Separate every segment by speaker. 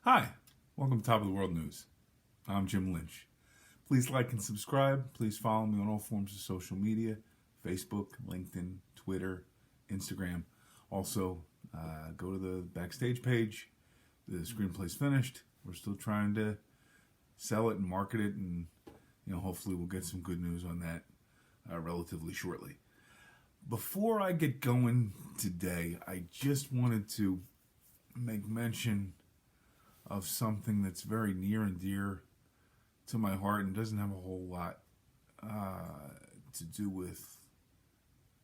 Speaker 1: Hi, welcome to Top of the World News. I'm Jim Lynch. Please like and subscribe. Please follow me on all forms of social media, Facebook, LinkedIn, Twitter, Instagram. Also, go to the Backstage page. The screenplay's finished. We're still trying to sell it and market it, and hopefully we'll get some good news on that relatively shortly. Before I get going today, I just wanted to make mention of something that's very near and dear to my heart and doesn't have a whole lot to do with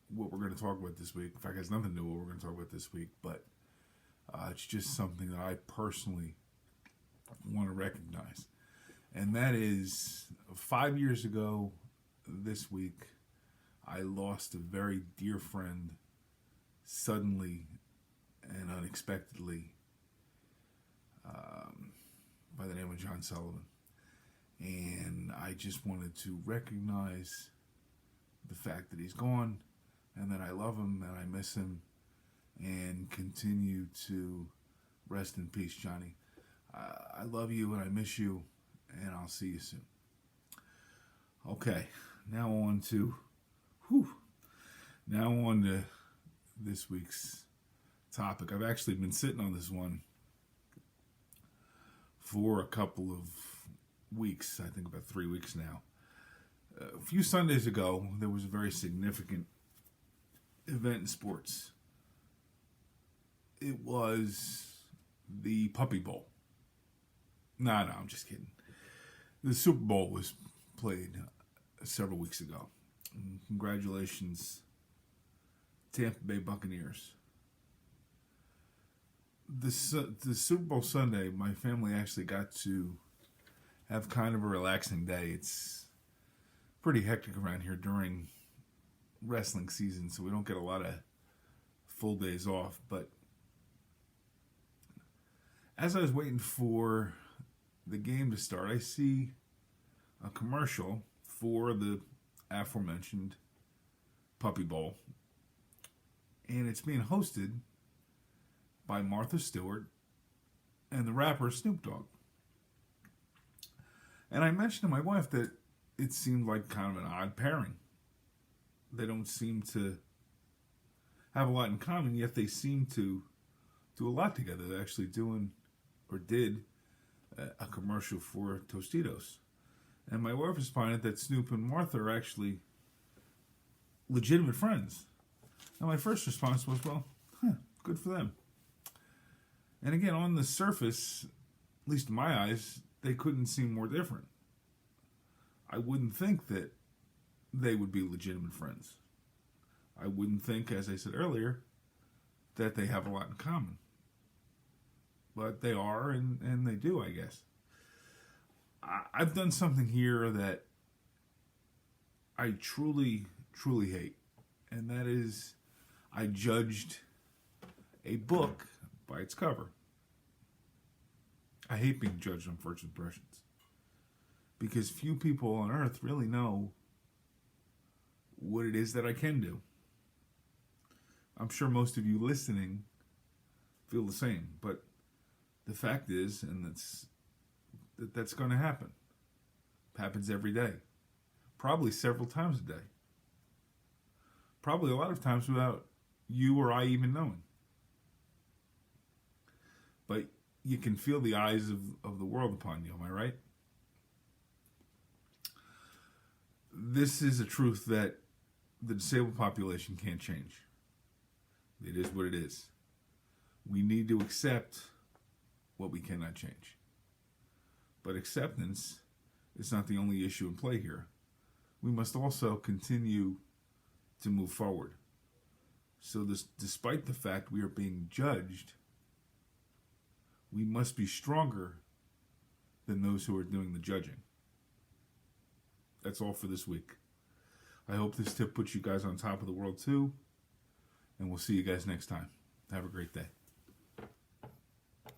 Speaker 1: what we're going to talk about this week. In fact, it has nothing to do with what we're going to talk about this week, but it's just something that I personally want to recognize. And that is 5 years ago this week, I lost a very dear friend suddenly and unexpectedly by the name of John Sullivan. And I just wanted to recognize the fact that he's gone and that I love him and I miss him, and continue to rest in peace, Johnny. I love you and I miss you, and I'll see you soon. Okay, now on to this week's topic. I've actually been sitting on this one for a couple of weeks, I think about 3 weeks now. A few Sundays ago, there was a very significant event in sports. It was the Puppy Bowl. No, I'm just kidding. The Super Bowl was played several weeks ago. And congratulations, Tampa Bay Buccaneers. The Super Bowl Sunday, my family actually got to have kind of a relaxing day. It's pretty hectic around here during wrestling season, so we don't get a lot of full days off. But as I was waiting for the game to start, I see a commercial for the aforementioned Puppy Bowl, and it's being hosted by Martha Stewart and the rapper Snoop Dogg. And I mentioned to my wife that it seemed like kind of an odd pairing. They don't seem to have a lot in common, yet they seem to do a lot together. They're actually doing, or did, a commercial for Tostitos. And my wife responded that Snoop and Martha are actually legitimate friends. And my first response was, well, good for them. And again, on the surface, at least in my eyes, they couldn't seem more different. I wouldn't think that they would be legitimate friends. I wouldn't think, as I said earlier, that they have a lot in common. But they are, and they do, I guess. I've done something here that I truly, truly hate. And that is, I judged a book by its cover. I hate being judged on first impressions, because few people on earth really know what it is that I can do. I'm sure most of you listening feel the same, but the fact is, and that's going to happen. It happens every day, probably several times a day, probably a lot of times without you or I even knowing. But you can feel the eyes of the world upon you, am I right? This is a truth that the disabled population can't change. It is what it is. We need to accept what we cannot change. But acceptance is not the only issue in play here. We must also continue to move forward. So despite the fact we are being judged, we must be stronger than those who are doing the judging. That's all for this week. I hope this tip puts you guys on top of the world too, and we'll see you guys next time. Have a great day.